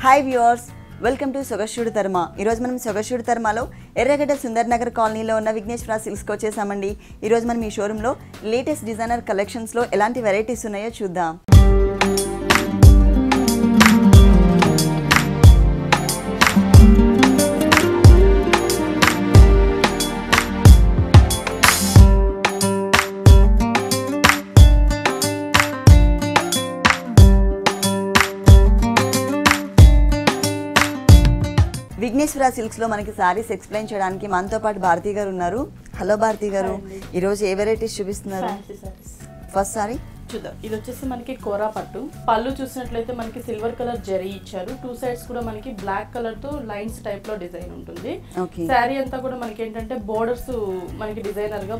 Hi viewers, welcome to సొగశుడు తర్మ. ఈరోజు మనం సొగశుడు తర్మలో ఎర్రగడ్డ సుందర్ నగర్ కాలనీలో ఉన్న విఘ్నేశ్వర సిల్క్స్కి వచ్చేసామండి. ఈరోజు మనం ఈ షోరూంలో లేటెస్ట్ డిజైనర్ కలెక్షన్స్లో ఎలాంటి వెరైటీస్ ఉన్నాయో చూద్దాం. విఘ్నేశ్వర సిల్క్స్ లో మనకి సారీస్ ఎక్స్ప్లెయిన్ చేయడానికి మనతో పాటు భారతి గారు ఉన్నారు. హలో భారతి గారు, ఈ రోజు ఏ వెరైటీస్ చూపిస్తున్నారు? ఫస్ట్ సారీ చూద్దాం. ఇది వచ్చేసి మనకి కోరా పట్టు. పళ్ళు చూసినట్లయితే మనకి సిల్వర్ కలర్ జరీ ఇచ్చారు. టూ సైడ్స్ కూడా మనకి బ్లాక్ కలర్ తో లైన్స్ టైప్ లో డిజైన్ ఉంటుంది. శారీ అంతా కూడా మనకి ఏంటంటే బోర్డర్స్ మనకి డిజైనర్ గా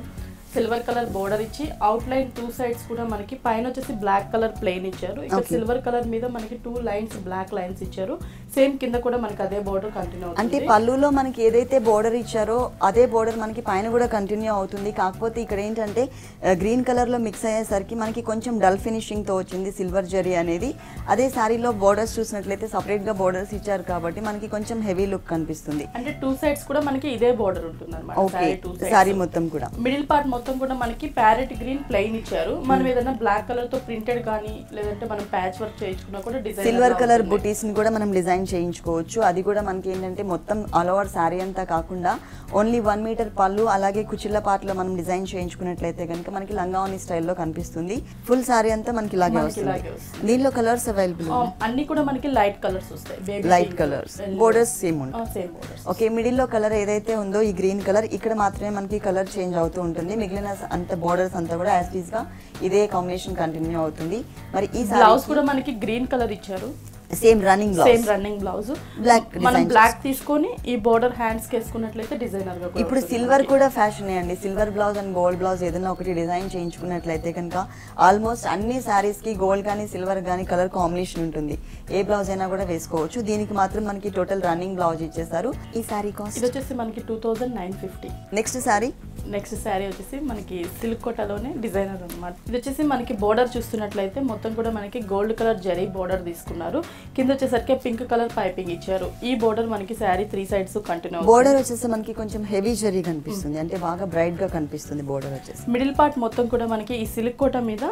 సిల్వర్ కలర్ బోర్డర్ ఇచ్చి అవుట్ లైన్ టూ సైడ్స్ కూడా మనకి పైన వచ్చేసి బ్లాక్ కలర్ ప్లెయిన్ ఇచ్చారు. ఇక్కడ సిల్వర్ కలర్ మీద మనకి టూ లైన్స్ బ్లాక్ లైన్స్ ఇచ్చారు. సేమ్ కింద కూడా మనకి అదే బోర్డర్ కంటిన్యూ అవుతుంది. అంటే పళ్ళులో మనకి ఏదైతే బోర్డర్ ఇచ్చారో అదే బోర్డర్ మనకి పైన కూడా కంటిన్యూ అవుతుంది. కాకపోతే ఇక్కడ ఏంటంటే గ్రీన్ కలర్ లో మిక్స్ అయ్యేసరికి మనకి కొంచెం డల్ ఫినిషింగ్ తో వచ్చింది సిల్వర్ జరీ అనేది. అదే సారీలో బోర్డర్స్ చూసినట్లయితే సపరేట్ గా బోర్డర్స్ ఇచ్చారు కాబట్టి మనకి కొంచెం హెవీ లుక్ కనిపిస్తుంది. అంటే టూ సైడ్స్ కూడా మనకి ఇదే బోర్డర్ ఉంటుంది అన్నమాట. సారీ మొత్తం కూడా మిడిల్ పార్ట్ మొత్తం కూడా మనకి ప్యారెట్ గ్రీన్ ప్లెయిన్ ఇచ్చారు. మనం ఏదైనా బ్లాక్ కలర్ తో ప్రింటెడ్ కానీ లేదంటే మనం ప్యాచ్ వర్క్ చేయించుకున్నా కూడా డిజైన్ సిల్వర్ కలర్ బుటీస్ ని కూడా మనం డిజైన్ చేయించుకోవచ్చు. అది కూడా మనకి ఏంటంటే మొత్తం ఆల్ ఓవర్ సారీ అంతా కాకుండా ఓన్లీ 1 మీటర్ పళ్ళు అలాగే కుచిళ్ళ పార్ట్ లో మనం డిజైన్ చేయించుకున్నట్లయితే కనుక మనకి లంగావని స్టైల్లో కనిపిస్తుంది. ఫుల్ సారీ అంతా మనకి ఇలాగే వస్తుంది. దీనిలో కలర్స్ అవైలబుల్ అన్ని కూడా మనకి లైట్ కలర్స్ వస్తాయి. లైట్ కలర్స్, బోర్డర్స్ సేమ్ ఉంటాయి. ఓకే, మిడిల్ లో కలర్ ఏదైతే ఉందో ఈ గ్రీన్ కలర్ ఇక్కడ మాత్రమే మనకి కలర్ చేంజ్ అవుతూ ఉంటుంది. మిగిలిన అంత బోర్డర్స్ అంతా కూడా యాజ్ టీజ్ గా ఇదే కాంబినేషన్ కంటిన్యూ అవుతుంది. మరి ఈ బ్లౌజ్ కూడా మనకి గ్రీన్ కలర్ ఇచ్చారు. Same running blouse black. మనం బ్లాక్ తీసుకొని ఈ బోర్డర్ హ్యాండ్స్ కి వేసుకున్నట్లయితే డిజైనర్ గా ఇప్పుడు సిల్వర్ కూడా ఫ్యాషన్ అండి. Silver blouse and gold blouse ఏదైనా ఒకటి డిజైన్ చేయించుకున్నట్లయితే కనుక ఆల్మోస్ట్ అన్ని సారీస్ కి గోల్డ్ కానీ సిల్వర్ కానీ కలర్ కాంబినేషన్ ఉంటుంది. ఏ బ్లౌజ్ అయినా కూడా వేసుకోవచ్చు. దీనికి మాత్రం మనకి టోటల్ రన్నింగ్ బ్లౌజ్ ఇచ్చేసారు. ఈ సారీ కాస్ట్ ఇది వచ్చేసి మనకి 2950. నెక్స్ట్ సారీ వచ్చేసి మనకి సిల్క్ కోటలోనే డిజైనర్ అన్నమాట. ఇది వచ్చేసి మనకి బోర్డర్ చూస్తున్నట్లయితే మొత్తం కూడా మనకి గోల్డ్ కలర్ జరీ బోర్డర్ తీసుకున్నారు. కింద వచ్చేసరికి పింక్ కలర్ పైపింగ్ ఇచ్చారు. ఈ బోర్డర్ మనకి sari three sides continue. Border వచ్చేసి మనకి కొంచెం హెవీ జరీ కనిపిస్తుంది, అంటే బాగా బ్రైట్ గా కనిపిస్తుంది బోర్డర్ వచ్చేసి. మిడిల్ పార్ట్ మొత్తం కూడా మనకి ఈ సిల్క్ కోట మీద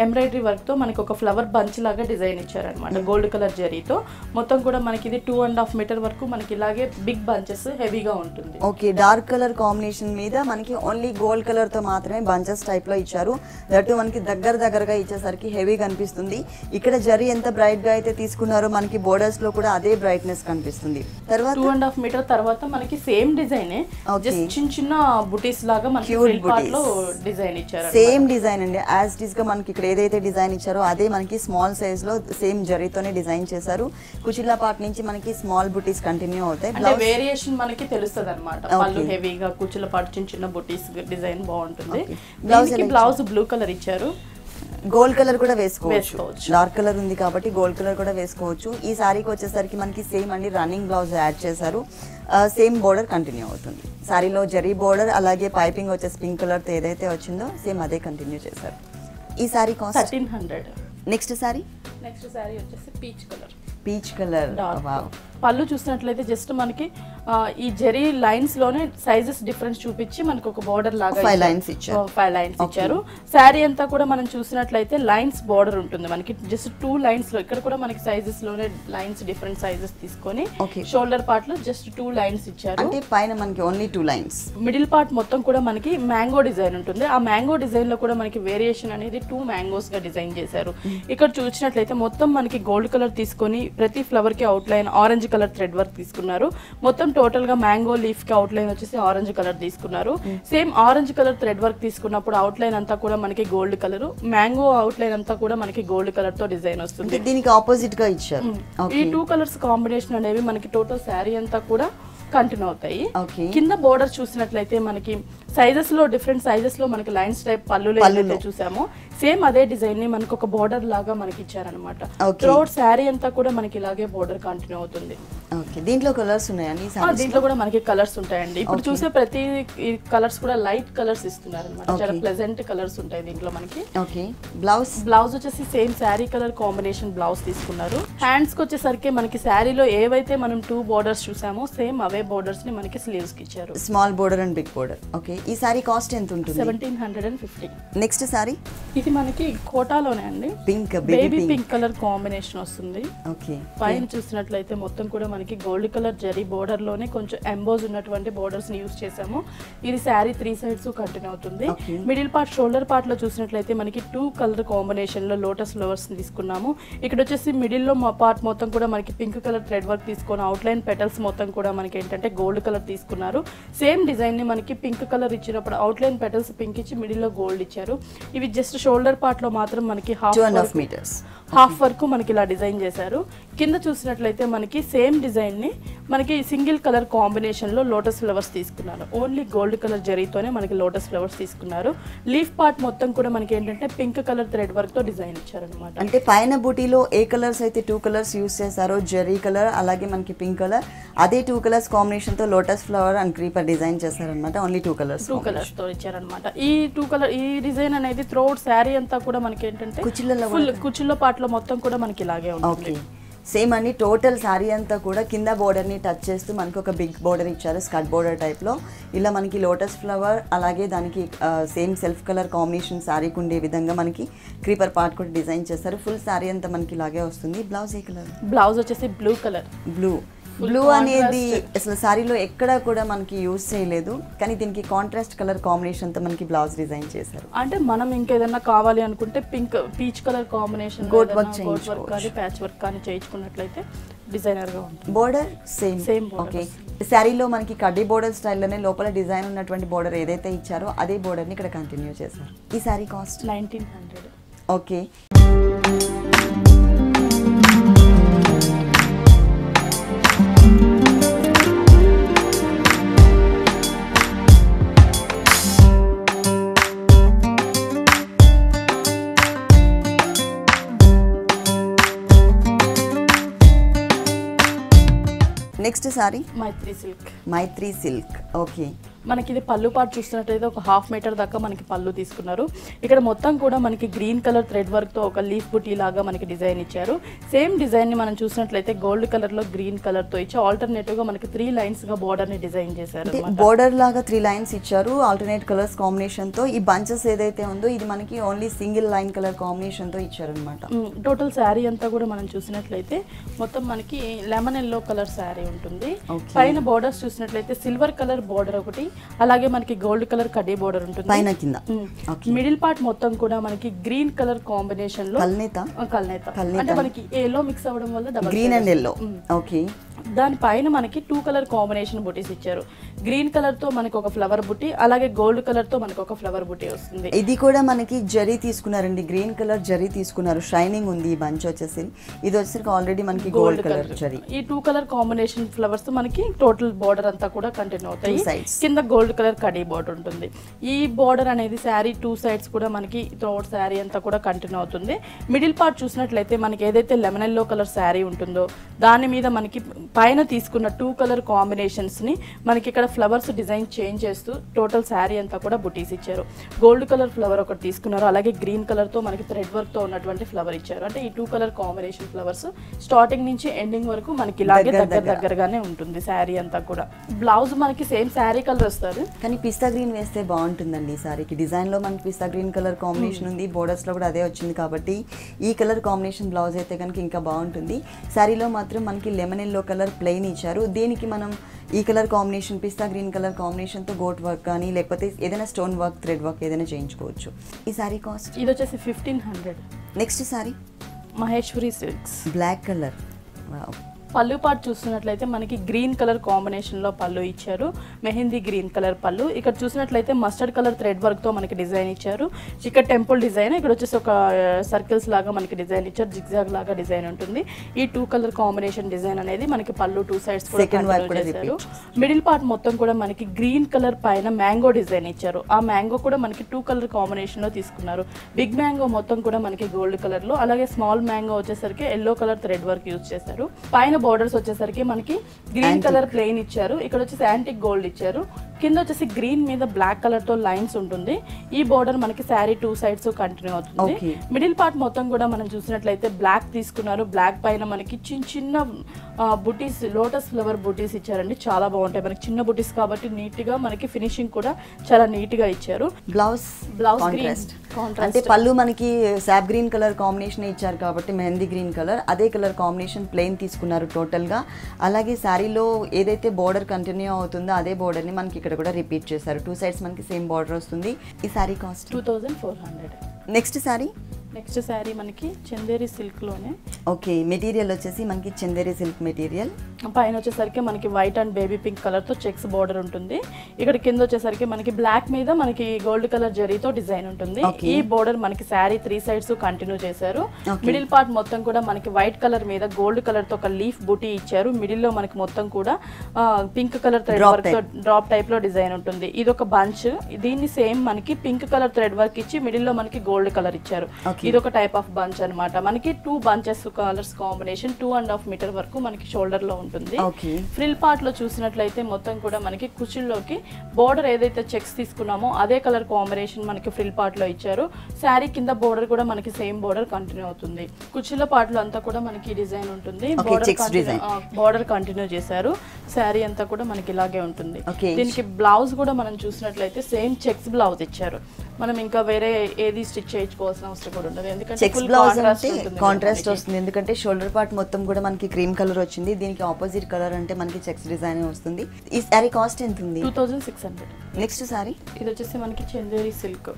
ఎంబ్రాయిడరీ వర్క్ తో మనకి ఒక ఫ్లవర్ బంచ్ లాగా డిజైన్ ఇచ్చారనమాట. గోల్డ్ కలర్ జరీతో మొత్తం కూడా మనకి ఇది 2.5 మీటర్ వరకు మనకి ఇలాగే బిగ్ బంచెస్ హెవీగా ఉంటుంది. ఓకే, డార్క్ కలర్ కాంబినేషన్ మీద మనకి ఓన్లీ గోల్డ్ కలర్ తో మాత్రమే బంచెస్ టైప్ లో ఇచ్చారు. దట్టు మనకి దగ్గరగా ఇచ్చేసరికి హెవీ కనిపిస్తుంది. ఇక్కడ జరీ ఎంత బ్రైట్ గా అయితే తీసుకున్నారో మనకి బోర్డర్స్ లో కూడా అదే బ్రైట్నెస్ కనిపిస్తుంది. తర్వాత 2.5 మీటర్ తర్వాత మనకి సేమ్ డిజైన్ జస్ట్ చిన్న బుటీస్ లాగా మనకి పార్ట్ లో డిజైన్ ఇచ్చారు. సేమ్ డిజైన్ అండి, యాజ్ ఇట్ ఇస్ గా మనకి ఇక్కడ ఏదైతే డిజైన్ ఇచ్చారో అదే మనకి స్మాల్ సైజ్ లో సేమ్ జరీతోనే డిజైన్ చేశారు. కుచిల్లా పార్ట్ నుంచి మనకి స్మాల్ బుటీస్ కంటిన్యూ అవుతాయి. వేరియేషన్ మనకి తెలుస్తుంది అనమాట. పళ్ళు హెవీగా కుచిల్లా పార్ట్ చిన్న బుటీస్ డిజైన్ బాగుంటుంది. బ్లౌజ్ బ్లూ కలర్ ఇచ్చారు. గోల్డ్ కలర్ కూడా వేసుకోవచ్చు. డార్క్ కలర్ ఉంది కాబట్టి గోల్డ్ కలర్ కూడా వేసుకోవచ్చు. ఈ సారీకి వచ్చేసరికి మనకి సేమ్ అండి రన్నింగ్ బ్లౌజ్ యాడ్ చేశారు. సేమ్ బోర్డర్ కంటిన్యూ అవుతుంది. సారీలో జరీ బోర్డర్ అలాగే పైపింగ్ వచ్చేసి పింక్ కలర్ తో ఏదైతే వచ్చిందో సేమ్ అదే కంటిన్యూ చేశారు. ఈ సారీ కాస్ట్ 1300. నెక్స్ట్ సారీ వచ్చేసి పీచ్ కలర్. పళ్ళు చూసినట్లయితే జస్ట్ మనకి ఈ జెరీ లైన్స్ లోనే సైజెస్ డిఫరెన్స్ చూపించి మనకు ఒక బోర్డర్ లాగా 5 లైన్స్ ఇచ్చారు. శారీ అంతా కూడా మనం చూసినట్లయితే లైన్స్ బోర్డర్ ఉంటుంది. మనకి జస్ట్ 2 లైన్స్ లో ఇక్కడ కూడా మనకి సైజెస్ లోనే లైన్స్ డిఫరెంట్ సైజెస్ తీసుకొని షోల్డర్ పార్ట్ లో జస్ట్ 2 లైన్స్ ఇచ్చారు. అంటే పైన మనకి ఓన్లీ 2 లైన్స్. మిడిల్ పార్ట్ మొత్తం కూడా మనకి మ్యాంగో డిజైన్ ఉంటుంది. ఆ మ్యాంగో డిజైన్ లో కూడా మనకి వేరియేషన్ అనేది 2 మ్యాంగోస్ గా డిజైన్ చేశారు. ఇక్కడ చూసినట్లయితే మొత్తం మనకి గోల్డ్ కలర్ తీసుకొని ప్రతి ఫ్లవర్ కి out line orange colour thread work తీసుకున్నారు. మొత్తం టోటల్ గా మ్యాంగో లీఫ్ కి అవుట్ లైన్ వచ్చేసి ఆరెంజ్ కలర్ తీసుకున్నారు. Same orange colour thread work తీసుకున్నప్పుడు అవుట్ లైన్ అంతా కూడా మనకి gold colour, mango out line అంతా కూడా మనకి గోల్డ్ కలర్ తో డిజైన్ వస్తుంది. దీనికి ఆపోజిట్ గా ఇచ్చారు. ఈ 2 కలర్స్ కాంబినేషన్ అనేవి మనకి టోటల్ శారీ అంతా కూడా కంటిన్యూ అవుతాయి. కింద బోర్డర్ చూసినట్లయితే మనకి సైజెస్ లో డిఫరెంట్ సైజెస్ లో మనకి లైన్స్ టైప్ పళ్ళులో ఏదైతే చూసామో సేమ్ అదే డిజైన్ ని మనకు ఒక బోర్డర్ లాగా మనకి ఇచ్చారనమాట. త్రూఅవుట్ శారీ అంతా కూడా మనకి ఇలాగే బోర్డర్ కంటిన్యూ అవుతుంది. ఓకే, దీంట్లో కలర్స్ ఉన్నాయండి? దీంట్లో కూడా మనకి కలర్స్ ఉంటాయండి. ఇప్పుడు చూసే ప్రతి కలర్స్ కూడా లైట్ కలర్స్ ఇస్తున్నారు అనమాట. చాలా ప్లెజెంట్ కలర్స్ ఉంటాయి దీంట్లో మనకి. ఓకే, బ్లౌజ్ వచ్చేసి same sari colour combination blouse తీసుకున్నారు. హ్యాండ్స్ కి వచ్చేసరికి మనకి శారీలో ఏవైతే మనం 2 బోర్డర్స్ చూసామో సేమ్ అవే బోర్డర్స్ ని మనకి స్లీవ్స్ కి ఇచ్చారు. Small border and big border. Okay, ఈ సారీ కాస్ట్ ఎంత ఉంటుంది? 1750. నెక్స్ట్ సారీ ఇది మనకి కోటాలోనే అండి. Pink, baby pink colour combination వస్తుంది. ఓకే, పైన చూసినట్లయితే మొత్తం కూడా మనకి గోల్డ్ కలర్ జరీ బోర్డర్ లోనే కొంచెం ఎంబోజ్ ఉన్నటువంటి బోర్డర్స్ ని యూస్ చేసాము. ఇది శారీ 3 సైడ్స్ కంటిన్యూ అవుతుంది. మిడిల్ పార్ట్ షోల్డర్ పార్ట్ లో చూసినట్లయితే మనకి 2 కలర్ కాంబినేషన్ లో లోటస్ ఫ్లవర్స్ తీసుకున్నాము. ఇక్కడ వచ్చేసి మిడిల్ లో పార్ట్ మొత్తం కూడా మనకి పింక్ కలర్ థ్రెడ్ వర్క్ తీసుకొని అవుట్ లైన్ పెటల్స్ మొత్తం కూడా మనకి ఏంటంటే గోల్డ్ కలర్ తీసుకున్నారు. సేమ్ డిజైన్ ని మనకి పింక్ కలర్ ఇచ్చినప్పుడు అవుట్ లైన్ పెటల్స్ పింక్ ఇచ్చి మిడిల్ లో గోల్డ్ ఇచ్చారు. ఇవి జస్ట్ షోల్డర్ పార్ట్ లో మాత్రం మనకి హాఫ్ వరకు మనకి ఇలా డిజైన్ చేశారు. కింద చూసినట్లయితే మనకి సేమ్ డిజైన్ ని మనకి సింగిల్ కలర్ కాంబినేషన్ లో లోటస్ ఫ్లవర్స్ తీసుకున్నారు. ఓన్లీ గోల్డ్ కలర్ జరీతోనే మనకి లోటస్ ఫ్లవర్స్ తీసుకున్నారు. లీఫ్ పార్ట్ మొత్తం కూడా మనకి ఏంటంటే పింక్ కలర్ థ్రెడ్ వర్క్ తో డిజైన్ ఇచ్చారు అనమాట. అంటే పైన బూటీలో ఏ కలర్స్ అయితే 2 కలర్స్ యూస్ చేశారో, జరీ కలర్ అలాగే మనకి పింక్ కలర్, అదే 2 కలర్స్ కాంబినేషన్ తో lotus flower and creeper design చేశారనమాట. ఓన్లీ 2 కలర్స్ తో ఇచ్చారనమాట. ఈ 2 కలర్ ఈ డిజైన్ అనేది త్రూఅవుట్ శారీ అంతా కూడా మనకి ఏంటంటే కుచ్చిళ్ళ పార్ట్ లో మొత్తం కూడా మనకి ఇలాగే ఉంటుంది. సేమ్ అండి, టోటల్ శారీ అంతా కూడా కింద బోర్డర్ని టచ్ చేస్తూ మనకి ఒక బిగ్ బోర్డర్ ఇచ్చారు, స్కర్ట్ బోర్డర్ టైప్లో. ఇలా మనకి లోటస్ ఫ్లవర్ అలాగే దానికి సేమ్ సెల్ఫ్ కలర్ కాంబినేషన్ శారీకి ఉండే విధంగా మనకి క్రీపర్ పార్ట్ కూడా డిజైన్ చేస్తారు. ఫుల్ శారీ అంతా మనకి ఇలాగే వస్తుంది. బ్లౌజ్ ఏ కలర్? బ్లౌజ్ వచ్చేసి బ్లూ కలర్. బ్లూ అనేది అసలు శారీలో ఎక్కడ కూడా మనకి యూజ్ చేయలేదు, కానీ దీనికి కాంట్రాస్ట్ కలర్ కాంబినేషన్ తో మనకి బ్లౌజ్ డిజైన్ చేశారు. అంటే మనం ఇంకేదన్నా కావాలి అనుకుంటే pink peach colour combination gota work కానీ ప్యాచ్ వర్క్ కానీ చేయించుకున్నట్లయితే డిజైనర్ గా ఉంటుంది. Border same. ఓకే, శారీలో మనకి కడ్డీ బోర్డర్ స్టైల్లోనే లోపల డిజైన్ ఉన్నటువంటి బోర్డర్ ఏదైతే ఇచ్చారో అదే బోర్డర్ని ఇక్కడ కంటిన్యూ చేశారు. ఈ sari cost 1900. Okay, next sari Maitri silk. Okay, మనకి ఇది పళ్ళు పార్ట్ చూస్తున్నట్లయితే ఒక 1/2 మీటర్ దాకా మనకి పళ్ళు తీసుకున్నారు. ఇక్కడ మొత్తం కూడా మనకి గ్రీన్ కలర్ థ్రెడ్ వర్క్ తో ఒక లీఫ్ బుటీ లాగా మనకి డిజైన్ ఇచ్చారు. సేమ్ డిజైన్ ని మనం చూసినట్లయితే గోల్డ్ కలర్ లో గ్రీన్ కలర్ తో ఇచ్చి ఆల్టర్నేటివ్ గా మనకి 3 లైన్స్ గా బోర్డర్ ని డిజైన్ చేశారు. బోర్డర్ లాగా 3 లైన్స్ ఇచ్చారు ఆల్టర్నేట్ కలర్స్ కాంబినేషన్ తో. ఈ బంచెస్ ఏదైతే ఉందో ఇది మనకి only single line colour combination తో ఇచ్చారు అనమాట. టోటల్ శారీ అంతా కూడా మనం చూసినట్లయితే మొత్తం మనకి లెమన్ ఎల్లో కలర్ శారీ ఉంటుంది. పైన బోర్డర్స్ చూసినట్లయితే సిల్వర్ కలర్ బోర్డర్ ఒకటి, అలాగే మనకి గోల్డ్ కలర్ కడ్డీ బోర్డర్ ఉంటుంది పైన కింద. మిడిల్ పార్ట్ మొత్తం కూడా మనకి గ్రీన్ కలర్ కాంబినేషన్ లో కల్నేత అంటే మనకి ఎల్లో మిక్స్ అవ్వడం వల్ల గ్రీన్ అండ్ ఎల్లో. ఓకే, దాని పైన మనకి 2 కలర్ కాంబినేషన్ బుటీస్ ఇచ్చారు. గ్రీన్ కలర్ తో మనకి ఒక ఫ్లవర్ బుటీ, అలాగే గోల్డ్ కలర్ తో మనకి ఒక ఫ్లవర్ బుటీ వస్తుంది. ఇది కూడా మనకి జరీ తీసుకున్నారండి, గ్రీన్ కలర్ జరీ తీసుకున్నారు, షైనింగ్ ఉంది. ఈ బంచ్ వచ్చేసి ఇది వచ్చేసరికి ఆల్రెడీ మనకి గోల్డ్ కలర్ జరీ. ఈ 2 కలర్ కాంబినేషన్ ఫ్లవర్స్ తో మనకి టోటల్ బోర్డర్ అంతా కూడా కంటిన్యూ అవుతాయి. కింద గోల్డ్ కలర్ కడీ బోర్డర్ ఉంటుంది. ఈ బోర్డర్ అనేది శారీ 2 సైడ్స్ కూడా మనకి త్రూఅవుట్ శారీ అంతా కూడా కంటిన్యూ అవుతుంది. మిడిల్ పార్ట్ చూసినట్లయితే మనకి ఏదైతే లెమన్ ఎల్లో కలర్ శారీ ఉంటుందో దాని మీద మనకి పైన తీసుకున్న 2 కలర్ కాంబినేషన్స్ ని మనకి ఇక్కడ ఫ్లవర్స్ డిజైన్ చేంజ్ చేస్తూ టోటల్ శారీ అంతా కూడా బుటీస్ ఇచ్చారు. గోల్డ్ కలర్ ఫ్లవర్ ఒకటి తీసుకున్నారు, అలాగే గ్రీన్ కలర్ తో మనకి థ్రెడ్ వర్క్ తో ఉన్నటువంటి ఫ్లవర్ ఇచ్చారు. అంటే ఈ 2 కలర్ కాంబినేషన్ ఫ్లవర్స్ స్టార్టింగ్ నుంచి ఎండింగ్ వరకు మనకి ఇలాగే దగ్గరగానే ఉంటుంది శారీ అంతా కూడా. బ్లౌజ్ మనకి సేమ్ శారీ కలర్ వస్తారు, కానీ పిస్తా గ్రీన్ వేస్తే బాగుంటుందండి. ఈ శారీకి డిజైన్ లో మనకి పిస్తా గ్రీన్ కలర్ కాంబినేషన్ ఉంది, బోర్డర్స్ లో కూడా అదే వచ్చింది కాబట్టి ఈ కలర్ కాంబినేషన్ బ్లౌజ్ అయితే కనుక ఇంకా బాగుంటుంది. శారీలో మాత్రం మనకి లెమన్ ఎల్లో కలర్ ప్లెయిన్ ఇచ్చారు. దీనికి మనం ఈ కలర్ కాంబినేషన్ పిస్తా గ్రీన్ కలర్ కాంబినేషన్ తో గోట్ వర్క్ కానీ లేకపోతే ఏదైనా స్టోన్ వర్క్ థ్రెడ్ వర్క్ ఏదైనా చేయించుకోవచ్చు. ఈ సారీ కాస్ట్ ఇది వచ్చేసి 1500. Next sari Maheshwari silks black colour. పళ్ళు పార్ట్ చూస్తున్నట్లయితే మనకి గ్రీన్ కలర్ కాంబినేషన్ లో పళ్ళు ఇచ్చారు, మెహందీ గ్రీన్ కలర్ పళ్ళు. ఇక్కడ చూసినట్లయితే మస్టర్డ్ కలర్ థ్రెడ్ వర్క్ తో మనకి డిజైన్ ఇచ్చారు. ఇక్కడ టెంపుల్ డిజైన్, ఇక్కడ వచ్చేసి ఒక సర్కిల్స్ లాగా మనకి డిజైన్ ఇచ్చారు, జిగ్జాగ్ లాగా డిజైన్ ఉంటుంది. ఈ 2 కలర్ కాంబినేషన్ డిజైన్ అనేది మనకి పళ్ళు 2 సైడ్స్ చేశారు. మిడిల్ పార్ట్ మొత్తం కూడా మనకి గ్రీన్ కలర్ పైన మ్యాంగో డిజైన్ ఇచ్చారు. ఆ మ్యాంగో కూడా మనకి 2 కలర్ కాంబినేషన్ లో తీసుకున్నారు. బిగ్ మ్యాంగో మొత్తం కూడా మనకి గోల్డ్ కలర్ లో, అలాగే స్మాల్ మ్యాంగో వచ్చేసరికి yellow colour thread work use చేశారు. పైన బోర్డర్స్ వచ్చేసరికి మనకి గ్రీన్ కలర్ ప్లెయిన్ ఇచ్చారు, ఇక్కడ వచ్చేసి యాంటిక్ గోల్డ్ ఇచ్చారు, కింద వచ్చేసి గ్రీన్ మీద బ్లాక్ కలర్ తో లైన్స్ ఉంటుంది. ఈ బోర్డర్ మనకి శారీ 2 సైడ్స్ కంటిన్యూ అవుతుంది. మిడిల్ పార్ట్ మొత్తం కూడా మనం చూసినట్లయితే బ్లాక్ తీసుకున్నారు, బ్లాక్ పైన మనకి చిన్న చిన్న బుటీస్, లోటస్ ఫ్లవర్ బుటీస్ ఇచ్చారండి, చాలా బాగుంటాయి. మనకి చిన్న బుటీస్ కాబట్టి నీట్ గా మనకి ఫినిషింగ్ కూడా చాలా నీట్ గా ఇచ్చారు. బ్లౌజ్ అంటే పళ్ళు మనకి సాప్ గ్రీన్ కలర్ కాంబినేషన్ ఇచ్చారు కాబట్టి మెహందీ గ్రీన్ కలర్, అదే కలర్ కాంబినేషన్ ప్లెయిన్ తీసుకున్నారు టోటల్ గా. అలాగే శారీలో ఏదైతే బోర్డర్ కంటిన్యూ అవుతుందో అదే బోర్డర్ ని మనకి ఇక్కడ కూడా రిపీట్ చేశారు. 2 సైడ్స్ మనకి సేమ్ బార్డర్ వస్తుంది. ఈ శారీ కాస్ట్ 2400. నెక్స్ట్ శారీ మనకి చందేరి సిల్క్ లోనే. ఓకే, మెటీరియల్ వచ్చేసి మనకి చందేరి సిల్క్ మెటీరియల్. పైన వచ్చేసరికి మనకి white and baby pink colour తో చెక్స్ బోర్డర్ ఉంటుంది. ఇక్కడ కింద వచ్చేసరికి మనకి బ్లాక్ మీద మనకి గోల్డ్ కలర్ జరీతో డిజైన్ ఉంటుంది. ఈ బోర్డర్ మనకి శారీ 3 సైడ్స్ కంటిన్యూ చేశారు. మిడిల్ పార్ట్ మొత్తం కూడా మనకి వైట్ కలర్ మీద గోల్డ్ కలర్ తో ఒక లీఫ్ బూటీ ఇచ్చారు. మిడిల్ లో మనకి మొత్తం కూడా పింక్ కలర్ థ్రెడ్ వర్క్ తో డ్రాప్ టైప్ లో డిజైన్ ఉంటుంది. ఇది ఒక బంచ్, దీన్ని సేమ్ మనకి పింక్ కలర్ థ్రెడ్ వర్క్ ఇచ్చి మిడిల్ లో మనకి గోల్డ్ కలర్ ఇచ్చారు. ఇది ఒక టైప్ ఆఫ్ బంచ్ అన్నమాట. మనకి 2 బంచెస్ కలర్స్ కాంబినేషన్ 2.5 మీటర్ వరకు మనకి షోల్డర్ లో ఉంటుంది. ఫ్రిల్ పార్ట్ లో చూసినట్లయితే మొత్తం కూడా మనకి కుచ్చిల్లోకి బోర్డర్ ఏదైతే చెక్స్ తీసుకున్నామో అదే కలర్ కాంబినేషన్ మనకి ఫ్రిల్ పార్ట్ లో ఇచ్చారు. శారీ కింద బోర్డర్ కూడా మనకి సేమ్ బోర్డర్ కంటిన్యూ అవుతుంది. కుచ్చిళ్ళ పార్ట్ లో అంతా కూడా మనకి డిజైన్ ఉంటుంది. బోర్డర్ కంటిన్యూ చేశారు. శారీ అంతా కూడా మనకి ఇలాగే ఉంటుంది. దీనికి బ్లౌజ్ కూడా మనం చూసినట్లయితే సేమ్ చెక్స్ బ్లౌజ్ ఇచ్చారు. మనం ఇంకా వేరే ఏది స్టిచ్ చేయించుకోవాల్సిన అవసరం కూడా ఉండదు, ఎందుకంటే చెక్స్ బ్లౌజ్ అంటే కాంట్రాస్ట్ వస్తుంది. ఎందుకంటే షోల్డర్ పార్ట్ మొత్తం కూడా మనకి క్రీమ్ కలర్ వచ్చింది, దీనికి ఆపోజిట్ కలర్ అంటే మనకి చెక్స్ డిజైన్ వస్తుంది. ఈ శారీ కాస్ట్ ఎంత ఉంది? 2600. నెక్స్ట్ శారీ ఇది వచ్చేసి మనకి Chanderi silk.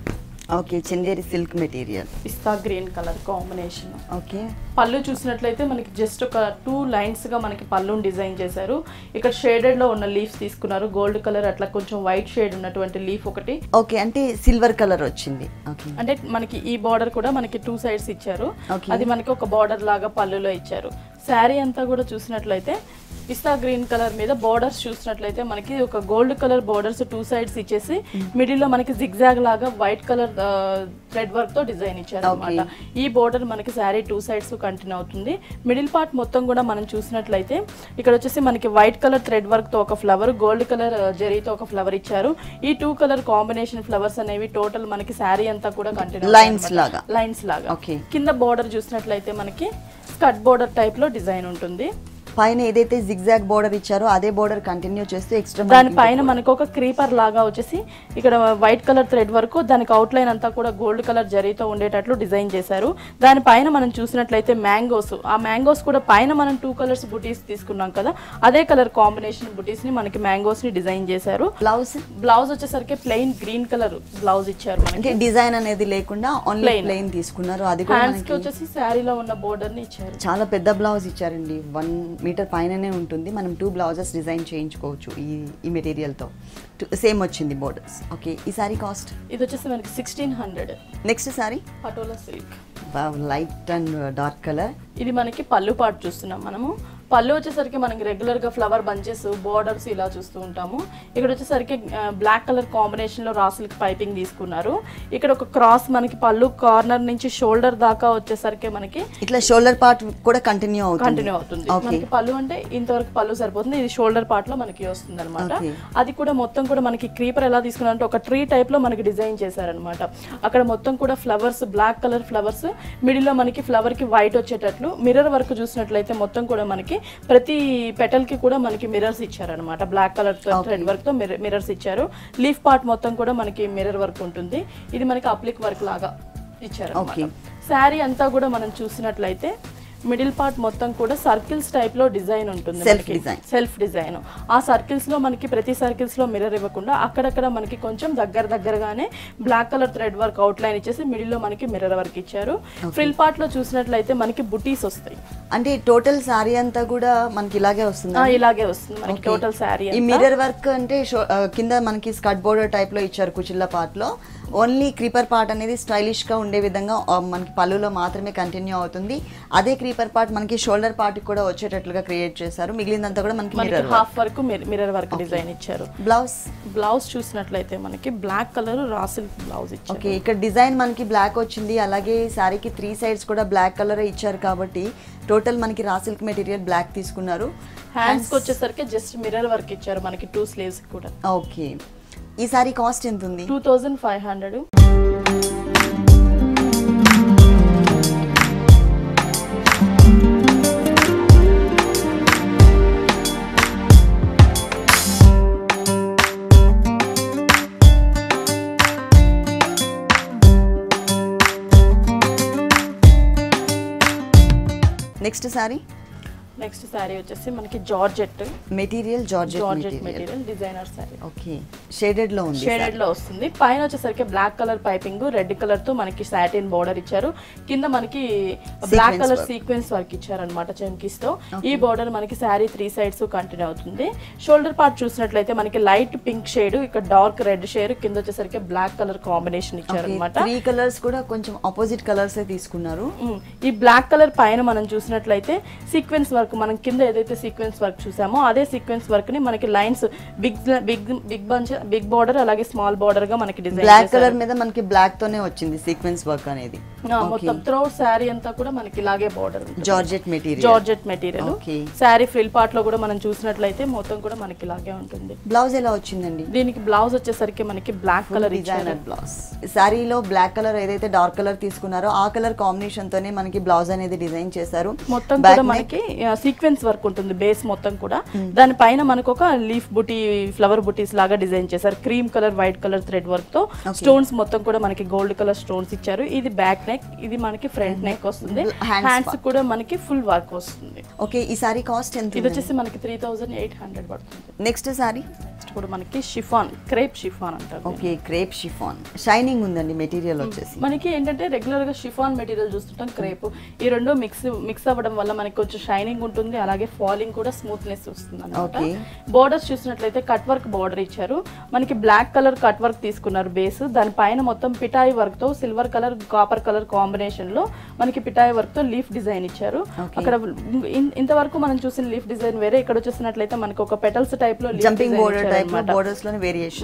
Okay, Chanderi silk material, pista green colour combination. Okay, పళ్ళు చూసినట్లయితే మనకి జస్ట్ ఒక 2 లైన్స్ గా మనకి పళ్ళుని డిజైన్ చేశారు. ఇక్కడ షేడెడ్ లో ఉన్న లీఫ్స్ తీసుకున్నారు, గోల్డ్ కలర్ అట్లా కొంచెం వైట్ షేడ్ ఉన్నటువంటి లీఫ్ ఒకటి. ఓకే, అంటే సిల్వర్ కలర్ వచ్చింది. అంటే మనకి ఈ బార్డర్ కూడా మనకి 2 సైడ్స్ ఇచ్చారు, అది మనకి ఒక బార్డర్ లాగా పళ్ళులో ఇచ్చారు. శారీ అంతా కూడా చూసినట్లయితే పిస్తా గ్రీన్ కలర్ మీద బోర్డర్స్ చూసినట్లయితే మనకి ఒక గోల్డ్ కలర్ బోర్డర్స్ 2 సైడ్స్ ఇచ్చేసి మిడిల్ లో మనకి జిగ్జాగ్ లాగా వైట్ కలర్ థ్రెడ్ వర్క్ తో డిజైన్ ఇచ్చారు అన్నమాట. ఈ బోర్డర్ మనకి శారీ 2 సైడ్స్ కంటిన్యూ అవుతుంది. మిడిల్ పార్ట్ మొత్తం కూడా మనం చూసినట్లయితే ఇక్కడ వచ్చేసి మనకి వైట్ కలర్ థ్రెడ్ వర్క్ తో ఒక ఫ్లవర్, గోల్డ్ కలర్ జరీతో ఒక ఫ్లవర్ ఇచ్చారు. ఈ 2 కలర్ కాంబినేషన్ ఫ్లవర్స్ అనేవి టోటల్ మనకి శారీ అంతా కూడా కంటిన్యూ లైన్స్ లాగా. కింద బోర్డర్ చూసినట్లయితే మనకి స్కర్ట్ బోర్డర్ టైప్ లో డిజైన్ ఉంటుంది. పైన ఏదైతే జిగ్జాగ్ బోర్డర్ ఇచ్చారో అదే బోర్డర్ కంటిన్యూ చేస్తూ ఎక్స్ట్రా దాని పైన మనకు ఒక క్రీపర్ లాగా వచ్చేసి ఇక్కడ వైట్ కలర్ థ్రెడ్ వరకు దానికి అవుట్ లైన్ అంతా కూడా గోల్డ్ కలర్ జరీతో ఉండేటట్లు డిజైన్ చేశారు. దాని పైన మనం చూసినట్లయితే మ్యాంగోస్, ఆ మ్యాంగోస్ కూడా పైన మనం 2 కలర్స్ బుటీస్ తీసుకున్నాం కదా, అదే కలర్ కాంబినేషన్ బుటీస్ ని మనకి మ్యాంగోస్ ని డిజైన్ చేశారు. బ్లౌజ్ వచ్చేసరికి ప్లెయిన్ గ్రీన్ కలర్ బ్లౌజ్ ఇచ్చారు. మనకి డిజైన్ అనేది లేకుండా ఓన్లీ ప్లెయిన్ తీసుకున్నారు. అది కూడా హ్యాండ్స్ కి వచ్చేసి శారీలో ఉన్న బోర్డర్ ని ఇచ్చారు. చాలా పెద్ద బ్లౌజ్ ఇచ్చారండి, 1 మీటర్ పైననే ఉంటుంది. మనం 2 బ్లౌజెస్ డిజైన్ చేయించుకోవచ్చు ఈ మెటీరియల్ తో. సేమ్ వచ్చింది బోర్డర్స్. ఓకే, ఈ సారీ కాస్ట్ ఇది వచ్చేసి మనకి 1600. Next sorry patola silk, light and dark colour. ఇది మనకి పళ్ళు పార్ట్ చూస్తున్నాం మనము. పళ్ళు వచ్చేసరికి మనకి రెగ్యులర్ గా ఫ్లవర్ బంచెస్, బోర్డర్స్ ఇలా చూస్తూ ఉంటాము. ఇక్కడ వచ్చేసరికి బ్లాక్ కలర్ కాంబినేషన్ లో రా సిల్క్ పైపింగ్ తీసుకున్నారు. ఇక్కడ ఒక క్రాస్ మనకి పళ్ళు కార్నర్ నుంచి షోల్డర్ దాకా వచ్చేసరికి మనకి ఇట్లా షోల్డర్ పార్ట్ కూడా కంటిన్యూ అవుతుంది. మనకి పళ్ళు అంటే ఇంతవరకు పళ్ళు సరిపోతుంది, ఇది షోల్డర్ పార్ట్ లో మనకి వస్తుంది అనమాట. అది కూడా మొత్తం కూడా మనకి క్రీపర్ ఎలా తీసుకున్నారంటే ఒక ట్రీ టైప్ లో మనకి డిజైన్ చేశారనమాట. అక్కడ మొత్తం కూడా flowers, black colour flowers, middle లో మనకి ఫ్లవర్ కి వైట్ వచ్చేటట్లు మిర్రర్ వర్క్ చూసినట్లయితే మొత్తం కూడా మనకి ప్రతి పెటల్ కి కూడా మనకి మిర్రర్స్ ఇచ్చారనమాట. బ్లాక్ కలర్ థ్రెడ్ వర్క్ తో మిర్రర్స్ ఇచ్చారు. లీఫ్ పార్ట్ మొత్తం కూడా మనకి మిర్రర్ వర్క్ ఉంటుంది. ఇది మనకి అప్లిక్ వర్క్ లాగా ఇచ్చారు. శారీ అంతా కూడా మనం చూసినట్లయితే మిడిల్ పార్ట్ మొత్తం కూడా సర్కిల్స్ టైప్ లో డిజైన్ ఉంటుంది, సెల్ఫ్ డిజైన్. ఆ సర్కిల్స్ లో మనకి ప్రతి సర్కిల్స్ లో మిర్రర్ ఇవ్వకుండా అక్కడక్కడ మనకి కొంచెం దగ్గరగానే black colour thread work outline ఇచ్చేసి మిడిల్ లో మనకి మిర్రర్ వర్క్ ఇచ్చారు. ఫ్రిల్ పార్ట్ లో చూసినట్లయితే మనకి బుటీస్ వస్తాయి. అంటే టోటల్ సారీ అంతా కూడా మనకి ఇలాగే వస్తుంది. ఇలాగే వస్తుంది మనకి టోటల్ సారీ. ఈ మిర్రర్ వర్క్ అంటే కింద మనకి స్కర్ట్ బోర్డర్ టైప్ లో ఇచ్చారు కుచిల్లా పార్ట్ లో, ఓన్లీ క్రీపర్ పార్ట్ అనేది స్టైలిష్ గా ఉండే విధంగా మనకి పళ్ళులో మాత్రమే కంటిన్యూ అవుతుంది. అదే క్రీపర్ పార్ట్ మనకి షోల్డర్ పార్ట్ కూడా వచ్చేటట్లుగా క్రియేట్ చేశారు. మిగిలినంతా కూడా మనకి మిర్రర్ హాఫ్ వరకు మిర్రర్ వర్క్ డిజైన్ ఇచ్చారు. బ్లౌజ్ చూసినట్లయితే మనకి black colour raw silk blouse ఇచ్చారు. ఓకే, ఇక్కడ డిజైన్ మనకి బ్లాక్ వచ్చింది. అలాగే సారీకి 3 సైడ్స్ కూడా బ్లాక్ కలర్ ఇచ్చారు కాబట్టి టోటల్ మనకి రా సిల్క్ మెటీరియల్ బ్లాక్ తీసుకున్నారు. హ్యాండ్స్ కి వచ్చేసరికి జస్ట్ మిర్రర్ వర్క్ ఇచ్చారు మనకి 2 స్లీవ్స్ కూడా. ఓకే, ఈ సారీ కాస్ట్ ఎంత ఉంది? 2500. నెక్స్ట్ సారీ వచ్చేసి మనకి georgette material, material designer sari. Okay, shaded లో ఉంది. షేడెడ్ లో వస్తుంది. పైన వచ్చేసరికి black colour piping, red colour తో మనకి సాటిన్ బోర్డర్ ఇచ్చారు. కింద మనకి బ్లాక్ కలర్ సీక్వెన్స్ వర్క్ ఇచ్చారు అనమాట చమ్కీస్ తో. ఈ బోర్డర్ మనకి సారీ 3 సైడ్స్ కంటిన్యూ అవుతుంది. షోల్డర్ పార్ట్ చూసినట్లయితే మనకి లైట్ పింక్ షేడ్, ఇక్కడ డార్క్ రెడ్ షేడ్, కింద వచ్చేసరికి బ్లాక్ కలర్ కాంబినేషన్ ఇచ్చారు అనమాట. 3 కలర్స్ కూడా కొంచెం ఆపోజిట్ కలర్స్ తీసుకున్నారు. ఈ బ్లాక్ కలర్ పైన మనం చూసినట్లయితే సీక్వెన్స్ వర్క్, మనం కింద ఏదైతే సీక్వెన్స్ వర్క్ చూసామో అదే సీక్వెన్స్ వర్క్ ని మనకి లైన్స్ బిగ్ బార్డర్ అలాగే స్మాల్ బార్డర్ గా మనకి డిజైన్ బ్లాక్ కలర్ మీద మనకి బ్లాక్ తోనే వచ్చింది సీక్వెన్స్ వర్క్ అనేది. మొత్తం త్రౌట్ సారీ అంతా కూడా మనకి ఇలాగే border, georgette material. Sorry frill part లో కూడా మనం చూసినట్లయితే మొత్తం కూడా మనకి ఇలాగే ఉంటుంది. బ్లౌజ్ ఎలా వచ్చిందండి? దీనికి బ్లౌజ్ వచ్చేసరికి మనకి బ్లాక్ కలర్ డిజైనర్ బ్లౌజ్. సారీలో బ్లాక్ కలర్ ఏదైతే డార్క్ కలర్ తీసుకున్నారో ఆ కలర్ కాంబినేషన్ తోనే మనకి బ్లౌజ్ అనేది డిజైన్ చేశారు. మొత్తం కూడా మనకి సీక్వెన్స్ వర్క్ ఉంటుంది బేస్ మొత్తం కూడా. దానిపైన మనకు ఒక లీఫ్ బుటీ, ఫ్లవర్ బుటీస్ లాగా డిజైన్ చేశారు. Cream colour, white colour thread work తో స్టోన్స్ మొత్తం కూడా మనకి గోల్డ్ కలర్ స్టోన్స్ ఇచ్చారు. ఇది బ్యాక్ నెక్, ఇది మనకి ఫ్రంట్ నెక్ వస్తుంది. హ్యాండ్స్ కూడా మనకి ఫుల్ వర్క్ వస్తుంది. ఓకే, ఈ సారీ కాస్ట్ ఎంత? ఇది వచ్చేసి మనకి 3800 పడుతుంది. నెక్స్ట్ సారీ కూడా మనకి షిఫాన్, క్రేప్ షిఫాన్ అంటారు. Okay, crepe chiffon. షైనింగ్ ఉందండి మెటీరియల్ వచ్చేసి. మనకి ఏంటంటే రెగ్యులర్ గా షిఫాన్ మెటీరియల్ చూస్తుంటాం, క్రేప్. ఈ రెండు మిక్స్ అవ్వడం వల్ల మనకి కొంచెం షైనింగ్ ఉంటుంది, అలాగే ఫాలింగ్ కూడా స్మూత్నెస్ వస్తుంది అన్నమాట. బోర్డర్స్ చూసినట్లయితే కట్ వర్క్ బోర్డర్ ఇచ్చారు. మనకి బ్లాక్ కలర్ కట్ వర్క్ తీసుకున్నారు బేస్. దానిపైన మొత్తం పిటాయి వర్క్ తో silver colour, copper colour combination లో మనకి పిటాయి వర్క్ తో లీఫ్ డిజైన్ ఇచ్చారు. అక్కడ ఇంతవరకు మనం చూసిన లీఫ్ డిజైన్ వేరే, ఇక్కడ వచ్చేసినట్లయితే మనకి ఒక పెటల్స్ టైప్ లో జంపింగ్ బోర్డర్ టైప్ బోర్డర్స్ లో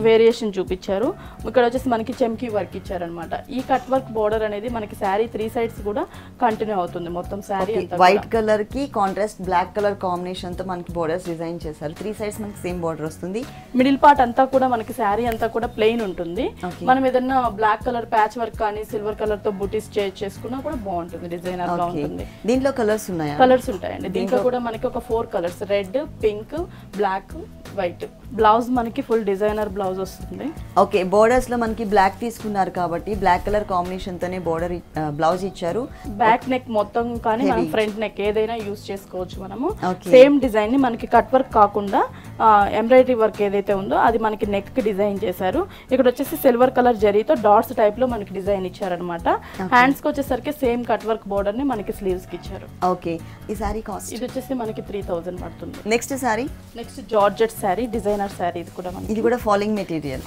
వేరియేషన్ చూపించారు. ఇక్కడ వచ్చేసి మనకి చెమ్కీ వర్క్ ఇచ్చారు అనమాట. ఈ కట్ వర్క్ బోర్డర్ అనేది మనకి శారీ 3 సైడ్స్ కూడా కంటిన్యూ అవుతుంది. మొత్తం శారీ వైట్ కలర్ కి కాంట్రాస్ట్ బ్లాక్ కలర్ కాంబినేషన్ తో మనకి బోర్డర్స్ డిజైన్ చేశారు. 3 సైడ్స్ మనకి సేమ్ బోర్డర్ వస్తుంది. మిడిల్ పార్ట్ అంతా కూడా మనకి శారీ అంతా కూడా ప్లెయిన్ ఉంటుంది. మనం ఏదైనా బ్లాక్ కలర్ ప్యాచ్ వర్క్ కానీ సిల్వర్ కలర్ తో బుటీస్ చేసుకున్నా కూడా బాగుంటుంది, డిజైనర్ గా ఉంటుంది. దీంట్లో కలర్స్ ఉన్నాయా? కలర్స్ ఉంటాయండి. దీంట్లో కూడా మనకి ఒక 4 colours, red, pink, black, white. Blouse మనకి ఫుల్ డిజైనర్ బ్లౌజ్ వస్తుంది. ఓకే, బోర్డర్స్ లో మనకి బ్లాక్ తీసుకున్నారు కాబట్టి బ్లాక్ కలర్ కాంబినేషన్ తోనే బోర్డర్ బ్లౌజ్ ఇచ్చారు. బ్యాక్ నెక్ మొత్తం కానీ మనం ఫ్రంట్ నెక్ ఏదైనా యూస్ చేసుకోవచ్చు మనము. సేమ్ డిజైన్ ని మనకి కట్ వర్క్ కాకుండా ఎంబ్రాయిడరీ వర్క్ ఏదైతే ఉందో అది మనకి నెక్ కి డిజైన్ చేశారు. ఇక్కడ వచ్చేసి సిల్వర్ కలర్ జరీతో డాట్స్ టైప్ లో మనకి డిజైన్ ఇచ్చారనమాట. హ్యాండ్స్ కి వచ్చేసరికి సేమ్ కట్ వర్క్ బోర్డర్ ని మనకి స్లీవ్స్ కి ఇచ్చారు. ఓకే, ఈ సారీ కాస్ట్ ఇది వచ్చేసి మనకి 3000 పడుతుంది. Next sorry, next georgette sorry, designer sorry. ఇది కూడా ఫాలింగ్ మెటీరియల్.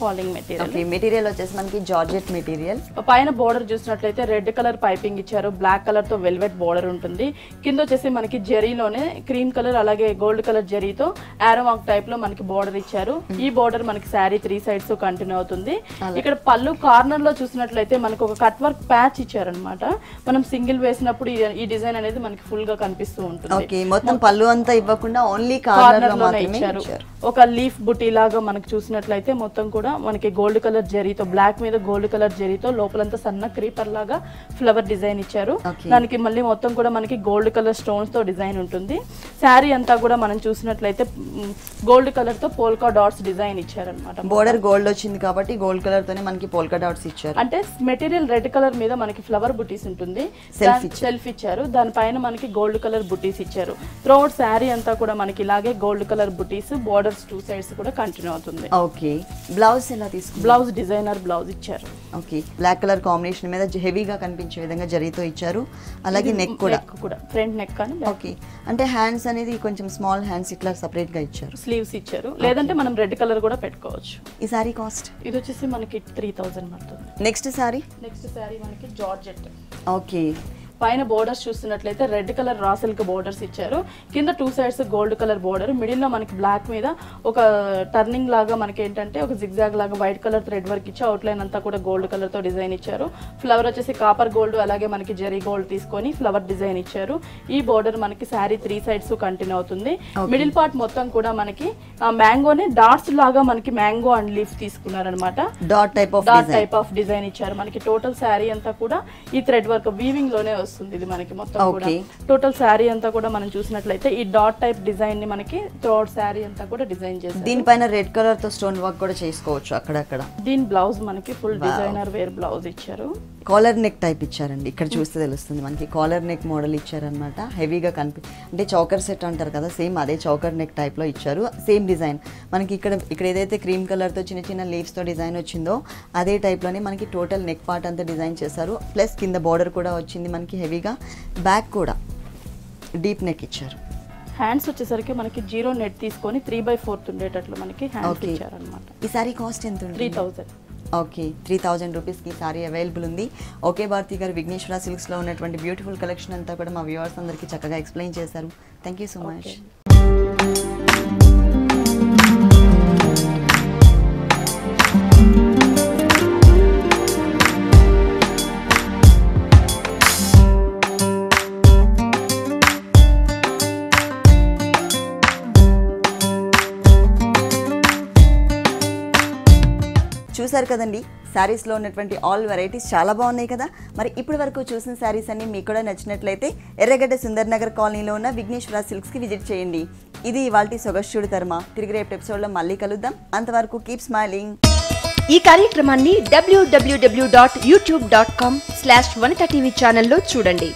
ఓకే, మెటీరియల్ వచ్చేసి మనకి జార్జెట్ మెటీరియల్. పైన బోర్డర్ చూసినట్లయితే రెడ్ కలర్ పైపింగ్ ఇచ్చారు. బ్లాక్ కలర్ తో వెల్వెట్ బోర్డర్ ఉంటుంది. కింద వచ్చేసి మనకి జరీలోనే క్రీమ్ కలర్ అలాగే గోల్డ్ కలర్ జరీతో ఆరోమాక్ టైప్ లో మనకి బోర్డర్ ఇచ్చారు. ఈ బోర్డర్ మనకి శారీ 3 సైడ్స్ కంటిన్యూ అవుతుంది. ఇక్కడ పళ్ళు కార్నర్ లో చూసినట్లయితే మనకి ఒక కట్ వర్క్ ప్యాచ్ ఇచ్చారనమాట. మనం సింగిల్ వేసినప్పుడు ఈ డిజైన్ అనేది మనకి ఫుల్ గా కనిపిస్తూ ఉంటుంది. మొత్తం పళ్ళు అంతా ఇవ్వకుండా ఓన్లీ కార్నర్ లోనే ఇచ్చారు. ఒక లీఫ్ బుటీ లాగా మనకి చూసినట్లయితే మొత్తం కూడా మనకి గోల్డ్ కలర్ జరీతో, బ్లాక్ మీద గోల్డ్ కలర్ జరీతో లోపలంతా సన్న క్రీపర్ లాగా ఫ్లవర్ డిజైన్ ఇచ్చారు. దానికి మళ్ళీ మొత్తం కూడా మనకి గోల్డ్ కలర్ స్టోన్స్ తో డిజైన్ ఉంటుంది. శారీ అంతా కూడా మనం చూసినట్లయితే గోల్డ్ కలర్ తో పోల్కా డాట్స్ డిజైన్ ఇచ్చారనమాట. బోర్డర్ గోల్డ్ వచ్చింది కాబట్టి గోల్డ్ కలర్ తోనే మనకి పోల్కా డాట్స్ ఇచ్చారు. అంటే మెటీరియల్ రెడ్ కలర్ మీద మనకి ఫ్లవర్ బుటీస్ ఉంటుంది, సెల్ఫ్ ఇచ్చారు. దానిపైన మనకి గోల్డ్ కలర్ బుటీస్ ఇచ్చారు. త్రూఅవుట్ శారీ అంతా కూడా మనకి ఇలాగే గోల్డ్ కలర్ బుటీస్, బోర్డర్స్ 2 సైడ్స్ కూడా కంటిన్యూ అవుతుంది. ఓకే, బ్లౌజ్ ఎలా తీసుకున్నారు? బ్లౌజ్ డిజైనర్ బ్లౌజ్ ఇచ్చారు. ఓకే, బ్లాక్ కలర్ కాంబినేషన్ మీద హెవీగా కనిపించే విధంగా జరీతో ఇచ్చారు. అలాగే నెక్ కూడా ఫ్రంట్ నెక్ కానీ. ఓకే, అంటే హ్యాండ్స్ అనేది కొంచెం స్మాల్ హ్యాండ్స్ ఇట్లా సెపరేట్ గా ఇచ్చారు. స్లీవ్స్ ఇచ్చారు, లేదంటే మనం రెడ్ కలర్ కూడా పెట్టుకోవచ్చు. ఈ సారీ కాస్ట్ ఇది వచ్చేసి మనకి 3000 పడుతుంది. నెక్స్ట్ సారీ మనకి జార్జెట్. ఓకే, పైన బోర్డర్స్ చూస్తున్నట్లయితే red colour raw silk borders ఇచ్చారు, కింద 2 sides gold colour border, middle లో మనకి బ్లాక్ మీద ఒక టర్నింగ్ లాగా మనకి ఏంటంటే ఒక జిగ్జాగ్ లాగా వైట్ కలర్ థ్రెడ్ వర్క్ ఇచ్చి అవుట్లైన్ అంతా కూడా గోల్డ్ కలర్ తో డిజైన్ ఇచ్చారు. ఫ్లవర్ వచ్చేసి కాపర్ గోల్డ్ అలాగే మనకి జెరీ గోల్డ్ తీసుకొని ఫ్లవర్ డిజైన్ ఇచ్చారు. ఈ బోర్డర్ మనకి శారీ 3 sides కంటిన్యూ అవుతుంది. మిడిల్ పార్ట్ మొత్తం కూడా మనకి మ్యాంగోనే డాట్స్ లాగా మనకి మ్యాంగో అండ్ లీఫ్ తీసుకున్నారనమాట. డాట్ టైప్ ఆఫ్ డిజైన్ ఇచ్చారు. మనకి టోటల్ శారీ అంతా కూడా ఈ థ్రెడ్ వర్క్ వీవింగ్ లోనే వస్తుంది. ఇది మనకి మొత్తం కూడా టోటల్ శారీ అంతా కూడా మనం చూసినట్లయితే ఈ డాట్ టైప్ డిజైన్ ని మనకి త్రూఅవుట్ శారీ అంతా కూడా డిజైన్ చేశారు. దీనిపైన రెడ్ కలర్ తో స్టోన్ వర్క్ కూడా చేసుకోవచ్చు అక్కడక్కడ. దీని బ్లౌజ్ మనకి ఫుల్ డిజైనర్ వేర్ బ్లౌజ్ ఇచ్చారు. కాలర్ నెక్ టైప్ ఇచ్చారండి, ఇక్కడ చూస్తే తెలుస్తుంది మనకి కాలర్ నెక్ మోడల్ ఇచ్చారనమాట. హెవీగా అంటే చౌకర్ సెట్ అంటారు కదా, సేమ్ అదే చౌకర్ నెక్ టైప్ లో ఇచ్చారు. సేమ్ డిజైన్ మనకి ఇక్కడ ఏదైతే క్రీమ్ కలర్ తో చిన్న చిన్న లీవ్స్ తో డిజైన్ వచ్చిందో అదే టైప్ లోనే మనకి టోటల్ నెక్ పార్ట్ అంతా డిజైన్ చేశారు. ప్లస్ కింద బార్డర్ కూడా వచ్చింది మనకి హెవీగా, బ్యాక్ కూడా డీప్ నెక్ ఇచ్చారు. హ్యాండ్స్ వచ్చేసరికి మనకి 0 నెట్ తీసుకొని 3/4 ఉండేటట్లు మనకి హ్యాండ్స్ ఇచ్చారు అన్నమాట. ఈ సారీ కాస్ట్ ఎంత ఉంది? 3000. ఓకే, 3000 రూపీస్కి సారీ అవైలబుల్ ఉంది. ఓకే భారతి గారు, విఘ్నేశ్వర సిల్క్స్లో ఉన్నటువంటి బ్యూటిఫుల్ కలెక్షన్ అంతా కూడా మా వ్యూవర్స్ అందరికీ చక్కగా ఎక్స్ప్లెయిన్ చేశారు. Thank you so much. చూసారు కదండి, శారీస్లో ఉన్నటువంటి ఆల్ వెరైటీస్ చాలా బాగున్నాయి కదా. మరి ఇప్పటి వరకు చూసిన శారీస్ అన్ని మీకు కూడా నచ్చినట్లయితే ఎర్రగడ్డ సుందర్ నగర్ కాలనీలో ఉన్న విఘ్నేశ్వర సిల్క్స్కి విజిట్ చేయండి. ఇది ఇవాల్టి సొగస్చుడు తర్మ. తిరిగి రేపు ఎపిసోడ్లో మళ్ళీ కలుద్దాం. అంతవరకు కీప్ స్మైలింగ్. ఈ కార్యక్రమాన్ని www.youtube.com/vanitaTV ఛానల్లో చూడండి.